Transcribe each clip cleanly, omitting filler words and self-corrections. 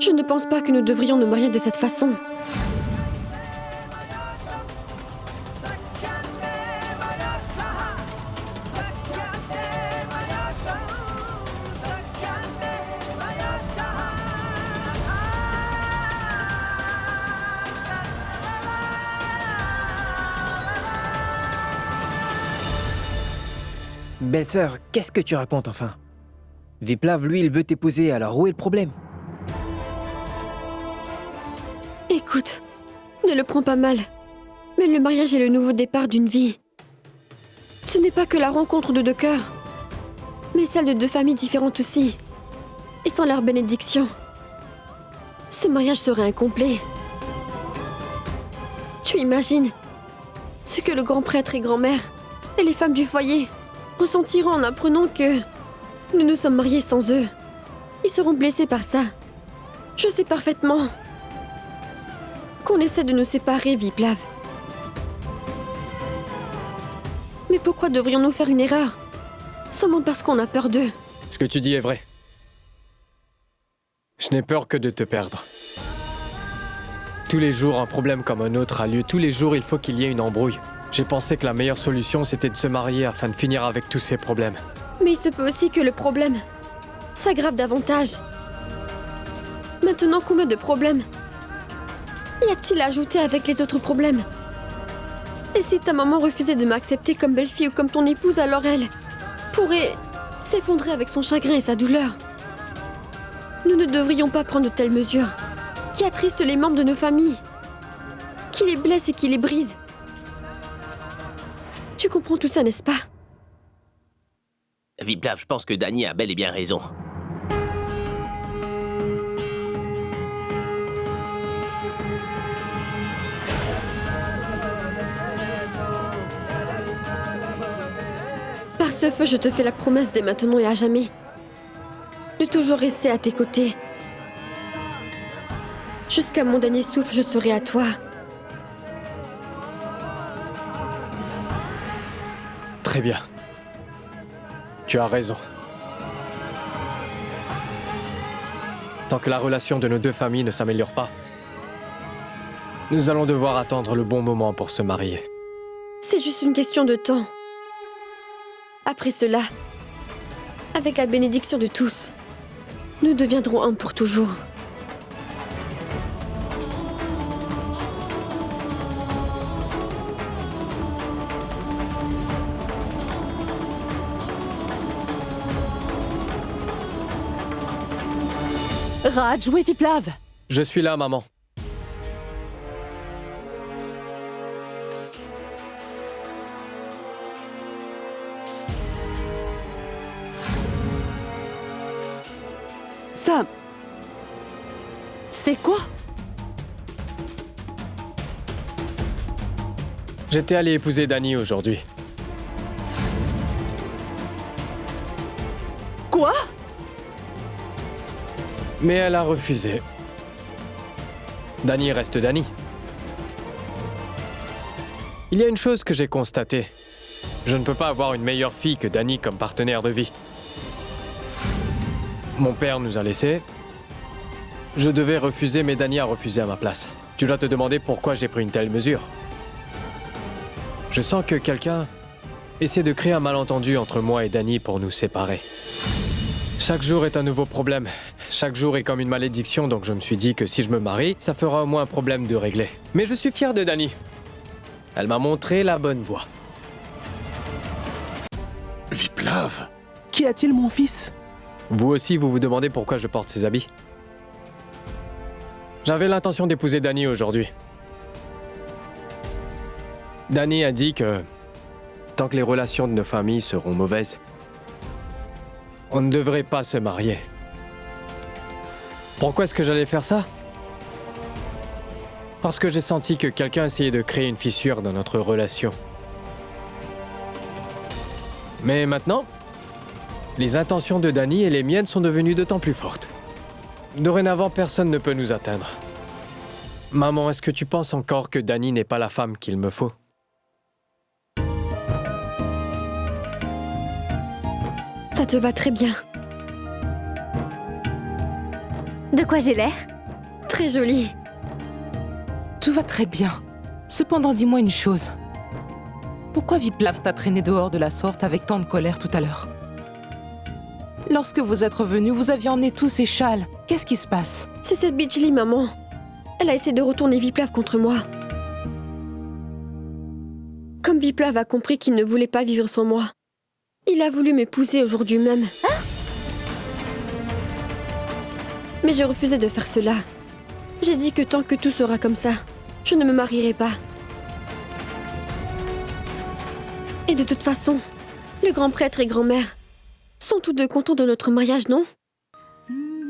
Je ne pense pas que nous devrions nous marier de cette façon. Belle-sœur, qu'est-ce que tu racontes enfin? Viplav, lui, il veut t'épouser, alors où est le problème? Écoute, ne le prends pas mal. Mais le mariage est le nouveau départ d'une vie. Ce n'est pas que la rencontre de deux cœurs, mais celle de deux familles différentes aussi. Et sans leur bénédiction, ce mariage serait incomplet. Tu imagines ce que le grand prêtre et grand-mère et les femmes du foyer ressentiront en apprenant que nous nous sommes mariés sans eux. Ils seront blessés par ça. Je sais parfaitement qu'on essaie de nous séparer, Viplav. Mais pourquoi devrions-nous faire une erreur? Seulement parce qu'on a peur d'eux. Ce que tu dis est vrai. Je n'ai peur que de te perdre. Tous les jours, un problème comme un autre a lieu. Tous les jours, il faut qu'il y ait une embrouille. J'ai pensé que la meilleure solution, c'était de se marier afin de finir avec tous ces problèmes. Mais il se peut aussi que le problème s'aggrave davantage. Maintenant, combien de problèmes y a-t-il à ajouter avec les autres problèmes? Et si ta maman refusait de m'accepter comme belle-fille ou comme ton épouse, alors elle pourrait s'effondrer avec son chagrin et sa douleur. Nous ne devrions pas prendre de telles mesures qui attristent les membres de nos familles, qui les blessent et qui les brisent. Tu comprends tout ça, n'est-ce pas? Viplav, je pense que Dany a bel et bien raison. Par ce feu, je te fais la promesse dès maintenant et à jamais de toujours rester à tes côtés. Jusqu'à mon dernier souffle, je serai à toi. Très bien. Tu as raison. Tant que la relation de nos deux familles ne s'améliore pas, nous allons devoir attendre le bon moment pour se marier. C'est juste une question de temps. Après cela, avec la bénédiction de tous, nous deviendrons un pour toujours. Raj, où est Viplav? Je suis là, maman. Ça... C'est quoi? J'étais allé épouser Dany aujourd'hui. Quoi? Mais elle a refusé. Dany reste Dany. Il y a une chose que j'ai constatée. Je ne peux pas avoir une meilleure fille que Dany comme partenaire de vie. Mon père nous a laissés. Je devais refuser, mais Dany a refusé à ma place. Tu dois te demander pourquoi j'ai pris une telle mesure. Je sens que quelqu'un essaie de créer un malentendu entre moi et Dany pour nous séparer. Chaque jour est un nouveau problème. Chaque jour est comme une malédiction, donc je me suis dit que si je me marie, ça fera au moins un problème de régler. Mais je suis fier de Dany. Elle m'a montré la bonne voie. Viplav! Qu'y a-t-il, mon fils? Vous aussi, vous vous demandez pourquoi je porte ces habits? J'avais l'intention d'épouser Dany aujourd'hui. Dany a dit que tant que les relations de nos familles seront mauvaises, on ne devrait pas se marier. Pourquoi est-ce que j'allais faire ça? Parce que j'ai senti que quelqu'un essayait de créer une fissure dans notre relation. Mais maintenant, les intentions de Dany et les miennes sont devenues d'autant plus fortes. Dorénavant, personne ne peut nous atteindre. Maman, est-ce que tu penses encore que Dany n'est pas la femme qu'il me faut? Ça te va très bien. De quoi j'ai l'air? Très jolie. Tout va très bien. Cependant, dis-moi une chose. Pourquoi Viplav t'a traîné dehors de la sorte avec tant de colère tout à l'heure? Lorsque vous êtes revenus, vous aviez emmené tous ces châles. Qu'est-ce qui se passe? C'est cette Bijli, maman. Elle a essayé de retourner Viplav contre moi. Comme Viplav a compris qu'il ne voulait pas vivre sans moi, il a voulu m'épouser aujourd'hui même. Mais j'ai refusé de faire cela. J'ai dit que tant que tout sera comme ça, je ne me marierai pas. Et de toute façon, le grand prêtre et grand-mère sont tous deux contents de notre mariage, non?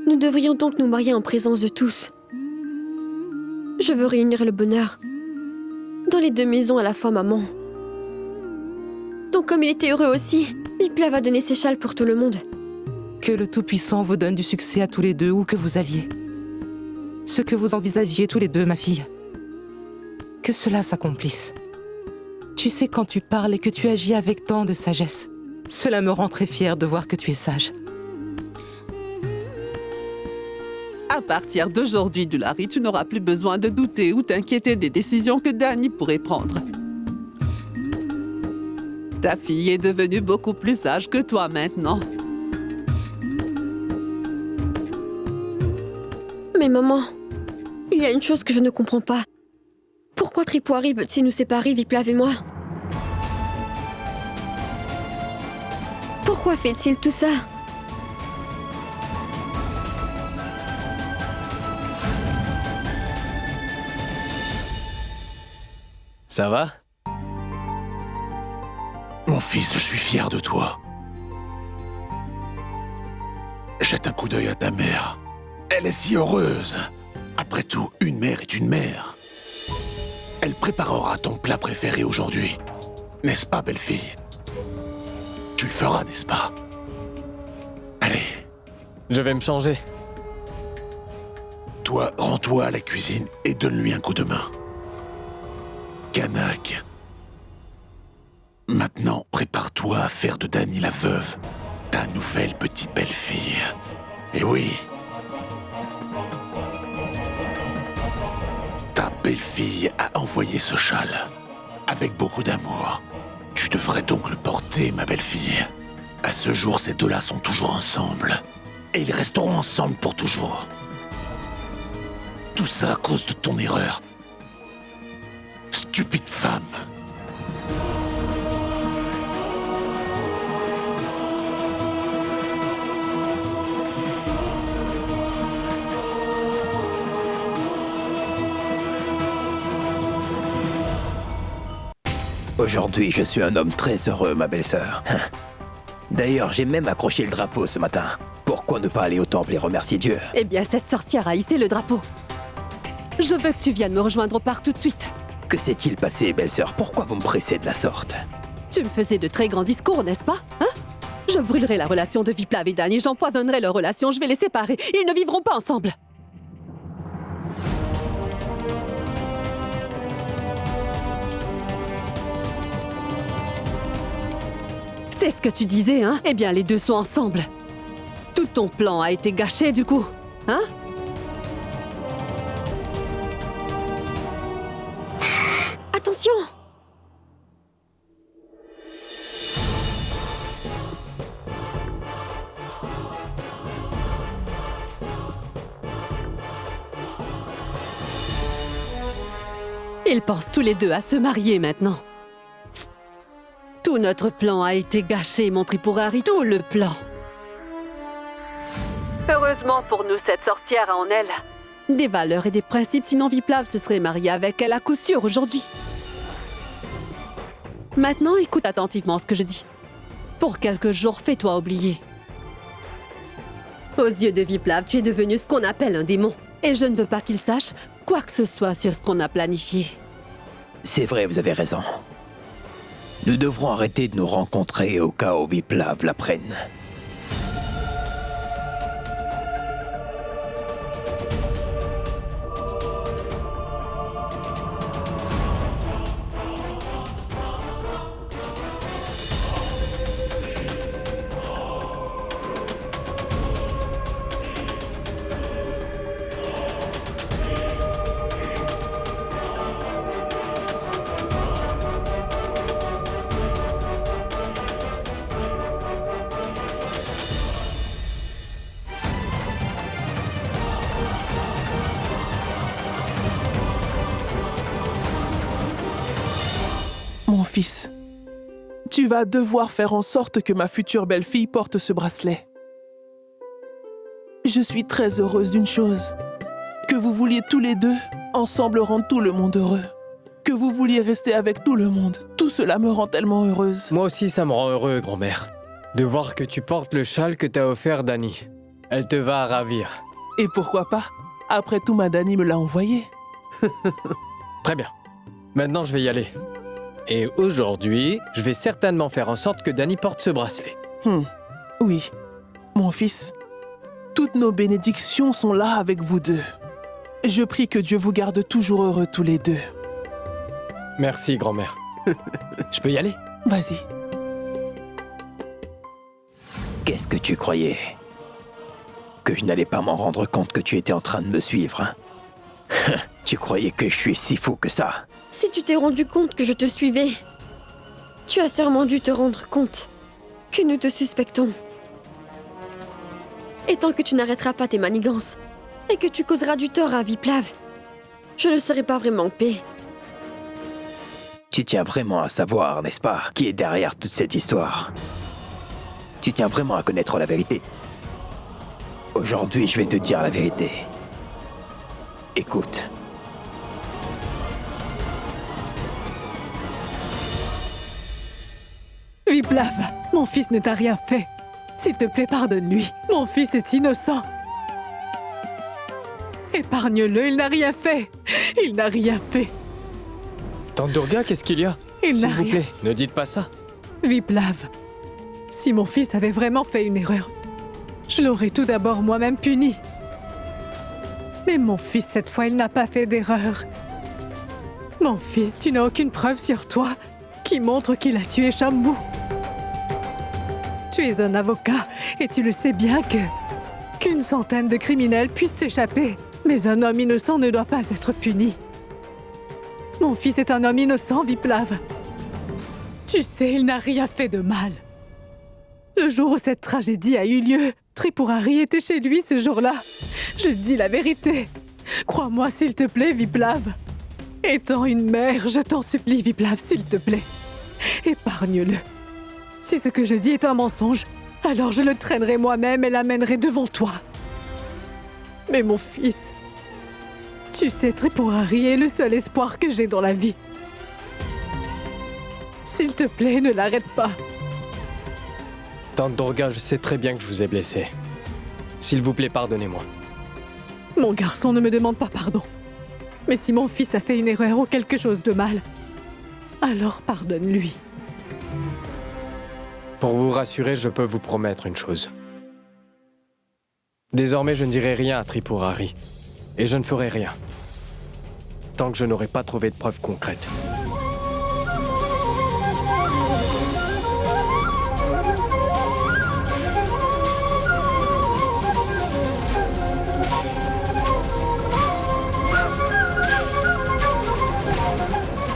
Nous devrions donc nous marier en présence de tous. Je veux réunir le bonheur dans les deux maisons à la fois, maman. Donc comme il était heureux aussi, Viplav va donner ses châles pour tout le monde. Que le Tout-Puissant vous donne du succès à tous les deux, où que vous alliez. Ce que vous envisagiez tous les deux, ma fille. Que cela s'accomplisse. Tu sais quand tu parles et que tu agis avec tant de sagesse. Cela me rend très fière de voir que tu es sage. À partir d'aujourd'hui, Dullari, tu n'auras plus besoin de douter ou t'inquiéter des décisions que Dany pourrait prendre. Ta fille est devenue beaucoup plus sage que toi maintenant. Mais maman, il y a une chose que je ne comprends pas. Pourquoi Tripwari veut-il nous séparer, Viplav et moi? Pourquoi fait-il tout ça? Ça va? Mon fils, je suis fier de toi. Jette un coup d'œil à ta mère. Elle est si heureuse. Après tout, une mère est une mère. Elle préparera ton plat préféré aujourd'hui. N'est-ce pas, belle-fille? Tu le feras, n'est-ce pas? Allez, Je vais me changer. toi, rends-toi à la cuisine et donne-lui un coup de main. Kanak. Maintenant, prépare-toi à faire de Dany la veuve, ta nouvelle petite belle-fille. Et oui. Ta belle-fille a envoyé ce châle, avec beaucoup d'amour. Tu devrais donc le porter, ma belle-fille. À ce jour, ces deux-là sont toujours ensemble. Et ils resteront ensemble pour toujours. Tout ça à cause de ton erreur. Stupide femme. Aujourd'hui, je suis un homme très heureux, ma belle-sœur. D'ailleurs, j'ai même accroché le drapeau ce matin. Pourquoi ne pas aller au temple et remercier Dieu? Eh bien, cette sorcière a hissé le drapeau. Je veux que tu viennes me rejoindre au parc tout de suite. Que s'est-il passé, belle-sœur? Pourquoi vous me pressez de la sorte? Tu me faisais de très grands discours, n'est-ce pas? Hein? Je brûlerai la relation de Viplav et Dany, j'empoisonnerai leur relation, je vais les séparer. Ils ne vivront pas ensemble. C'est ce que tu disais, hein? Eh bien, les deux sont ensemble. Tout ton plan a été gâché, du coup. Hein? Attention! Ils pensent tous les deux à se marier maintenant. Tout notre plan a été gâché, mon Tripurari, tout le plan. Heureusement pour nous, cette sorcière a en elle des valeurs et des principes, sinon Viplav se serait marié avec elle à coup sûr aujourd'hui. Maintenant, écoute attentivement ce que je dis. Pour quelques jours, fais-toi oublier. Aux yeux de Viplav, tu es devenu ce qu'on appelle un démon. Et je ne veux pas qu'il sache quoi que ce soit sur ce qu'on a planifié. C'est vrai, vous avez raison. Nous devrons arrêter de nous rencontrer au cas où Viplav l'apprenne. fils, tu vas devoir faire en sorte que ma future belle-fille porte ce bracelet. Je suis très heureuse d'une chose, que vous vouliez tous les deux ensemble rendre tout le monde heureux. Que vous vouliez rester avec tout le monde. Tout cela me rend tellement heureuse. Moi aussi, ça me rend heureux, grand-mère. De voir que tu portes le châle que t'as offert Dani. Elle te va ravir. Et pourquoi pas? Après tout, ma Dani me l'a envoyé. Très bien. Maintenant, je vais y aller. Et aujourd'hui, je vais certainement faire en sorte que Dani porte ce bracelet. Oui, mon fils. Toutes nos bénédictions sont là avec vous deux. Je prie que Dieu vous garde toujours heureux tous les deux. Merci, grand-mère. Je peux y aller? Vas-y. Qu'est-ce que tu croyais? Que je n'allais pas m'en rendre compte que tu étais en train de me suivre, hein? Tu croyais que je suis si fou que ça? Si tu t'es rendu compte que je te suivais, tu as sûrement dû te rendre compte que nous te suspectons. Et tant que tu n'arrêteras pas tes manigances et que tu causeras du tort à Viplav, je ne serai pas vraiment en paix. Tu tiens vraiment à savoir, n'est-ce pas, qui est derrière toute cette histoire? Tu tiens vraiment à connaître la vérité? Aujourd'hui, je vais te dire la vérité. Écoute. Viplav, mon fils ne t'a rien fait. S'il te plaît, pardonne-lui. Mon fils est innocent. Épargne-le, il n'a rien fait. Il n'a rien fait. Tante Durga, qu'est-ce qu'il y a? Il n'a S'il vous rien. plaît, ne dites pas ça. Viplav, si mon fils avait vraiment fait une erreur, je l'aurais tout d'abord moi-même puni. Mais mon fils, cette fois, il n'a pas fait d'erreur. Mon fils, tu n'as aucune preuve sur toi qui montre qu'il a tué Shambhu. Tu es un avocat et tu le sais bien qu'une centaine de criminels puissent s'échapper. Mais un homme innocent ne doit pas être puni. Mon fils est un homme innocent, Viplav. Tu sais, il n'a rien fait de mal. Le jour où cette tragédie a eu lieu, Tripurari était chez lui ce jour-là. Je dis la vérité. Crois-moi, s'il te plaît, Viplav. Étant une mère, je t'en supplie, Viplav, s'il te plaît. Épargne-le. Si ce que je dis est un mensonge, alors je le traînerai moi-même et l'amènerai devant toi. Mais mon fils, tu sais, Tripurari est le seul espoir que j'ai dans la vie. S'il te plaît, ne l'arrête pas. Tante Durga, je sais très bien que je vous ai blessé. S'il vous plaît, pardonnez-moi. Mon garçon ne me demande pas pardon. Mais si mon fils a fait une erreur ou quelque chose de mal, alors pardonne-lui. Pour vous rassurer, je peux vous promettre une chose. Désormais, je ne dirai rien à Tripurari. Et je ne ferai rien. Tant que je n'aurai pas trouvé de preuves concrètes.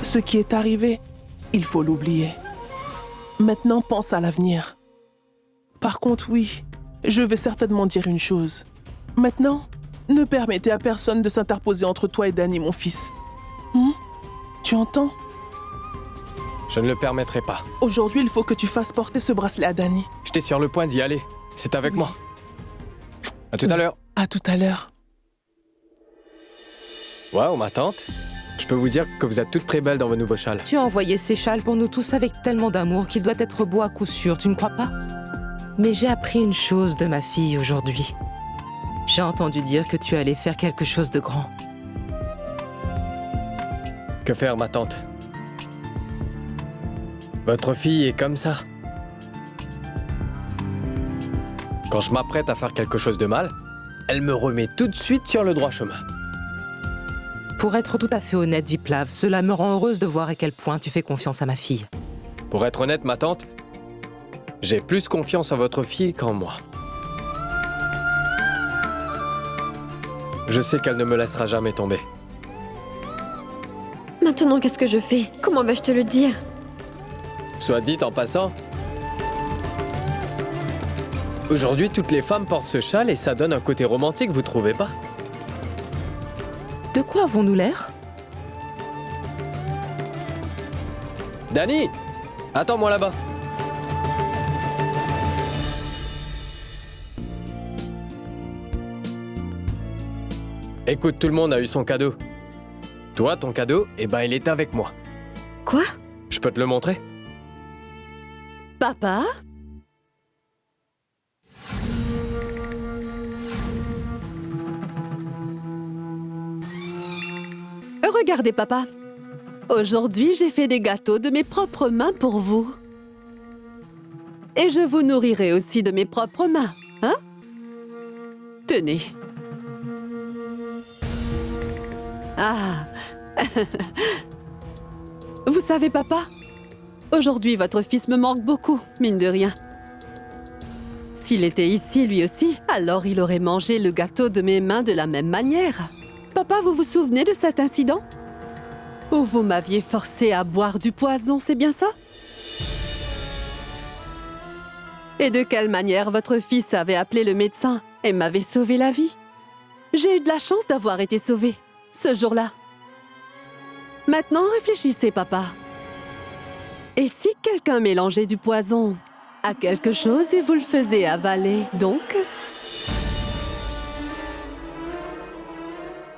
Ce qui est arrivé, il faut l'oublier. Maintenant, pense à l'avenir. Par contre, oui, je vais certainement dire une chose. Maintenant, ne permettez à personne de s'interposer entre toi et Dani, mon fils. Tu entends? Je ne le permettrai pas. Aujourd'hui, il faut que tu fasses porter ce bracelet à Dani. J'étais sur le point d'y aller. C'est avec moi. À tout à l'heure. À tout à l'heure. Waouh, ma tante. Je peux vous dire que vous êtes toutes très belles dans vos nouveaux châles. Tu as envoyé ces châles pour nous tous avec tellement d'amour qu'il doit être beau à coup sûr, tu ne crois pas? Mais j'ai appris une chose de ma fille aujourd'hui. J'ai entendu dire que tu allais faire quelque chose de grand. Que faire, ma tante? Votre fille est comme ça. Quand je m'apprête à faire quelque chose de mal, elle me remet tout de suite sur le droit chemin. Pour être tout à fait honnête, Viplav, cela me rend heureuse de voir à quel point tu fais confiance à ma fille. Pour être honnête, ma tante, j'ai plus confiance en votre fille qu'en moi. Je sais qu'elle ne me laissera jamais tomber. Maintenant, qu'est-ce que je fais? Comment vais-je te le dire? Soit dit en passant, aujourd'hui, toutes les femmes portent ce châle et ça donne un côté romantique, vous trouvez pas? De quoi avons-nous l'air? Danny! Attends-moi là-bas. Écoute, tout le monde a eu son cadeau. Toi, ton cadeau, eh ben, il est avec moi. Quoi? Je peux te le montrer? Papa? Regardez, papa. Aujourd'hui, j'ai fait des gâteaux de mes propres mains pour vous. Et je vous nourrirai aussi de mes propres mains, hein? Tenez. Ah. Vous savez, papa, aujourd'hui, votre fils me manque beaucoup, mine de rien. S'il était ici, lui aussi, alors il aurait mangé le gâteau de mes mains de la même manière. Papa, vous vous souvenez de cet incident? Où vous m'aviez forcé à boire du poison, c'est bien ça? Et de quelle manière votre fils avait appelé le médecin et m'avait sauvé la vie? J'ai eu de la chance d'avoir été sauvée, ce jour-là. Maintenant, réfléchissez, papa. Et si quelqu'un mélangeait du poison à quelque chose et vous le faisiez avaler, donc?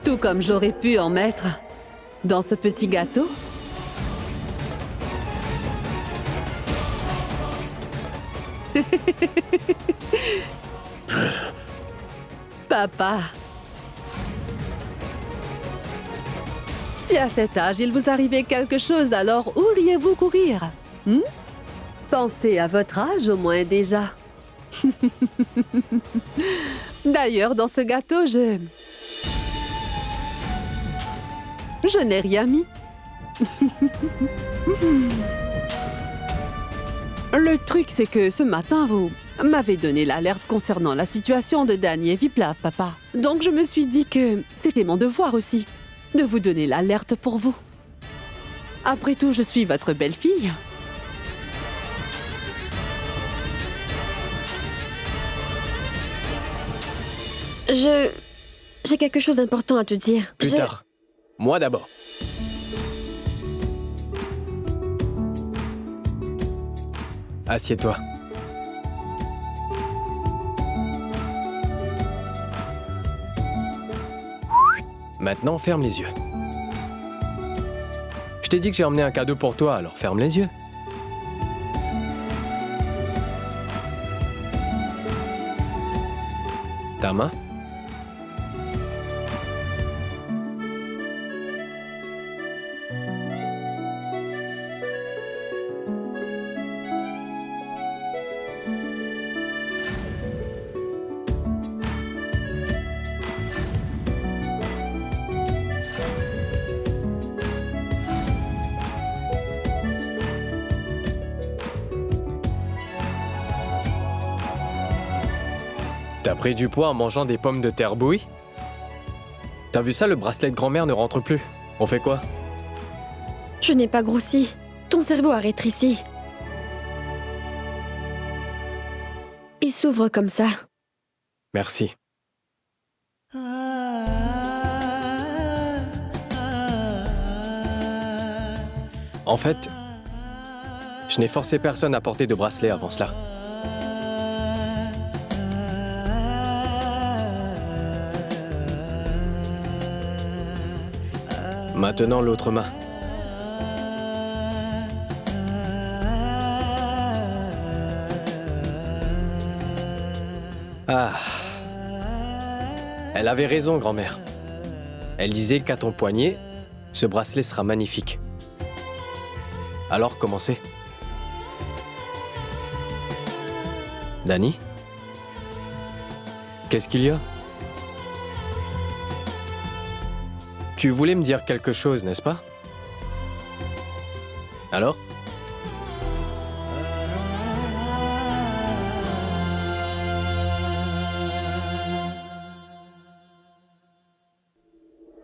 Tout comme j'aurais pu en mettre dans ce petit gâteau. Papa. Si à cet âge il vous arrivait quelque chose, alors où iriez-vous courir? Pensez à votre âge au moins déjà. D'ailleurs, dans ce gâteau, je n'ai rien mis. Le truc, c'est que ce matin, vous m'avez donné l'alerte concernant la situation de Danny et Viplav, papa. Donc je me suis dit que c'était mon devoir aussi, de vous donner l'alerte pour vous. Après tout, je suis votre belle-fille. J'ai quelque chose d'important à te dire. Plus tard. Moi d'abord. Assieds-toi. Maintenant, ferme les yeux. Je t'ai dit que j'ai emmené un cadeau pour toi, alors ferme les yeux. Ta main? T'as pris du poids en mangeant des pommes de terre bouillies? T'as vu ça, le bracelet de grand-mère ne rentre plus. On fait quoi? Je n'ai pas grossi. Ton cerveau a rétréci. Il s'ouvre comme ça. Merci. En fait, je n'ai forcé personne à porter de bracelet avant cela. Maintenant, l'autre main. Ah. Elle avait raison, grand-mère. Elle disait qu'à ton poignet, ce bracelet sera magnifique. Alors, commencez. Danny? Qu'est-ce qu'il y a? Tu voulais me dire quelque chose, n'est-ce pas? Alors?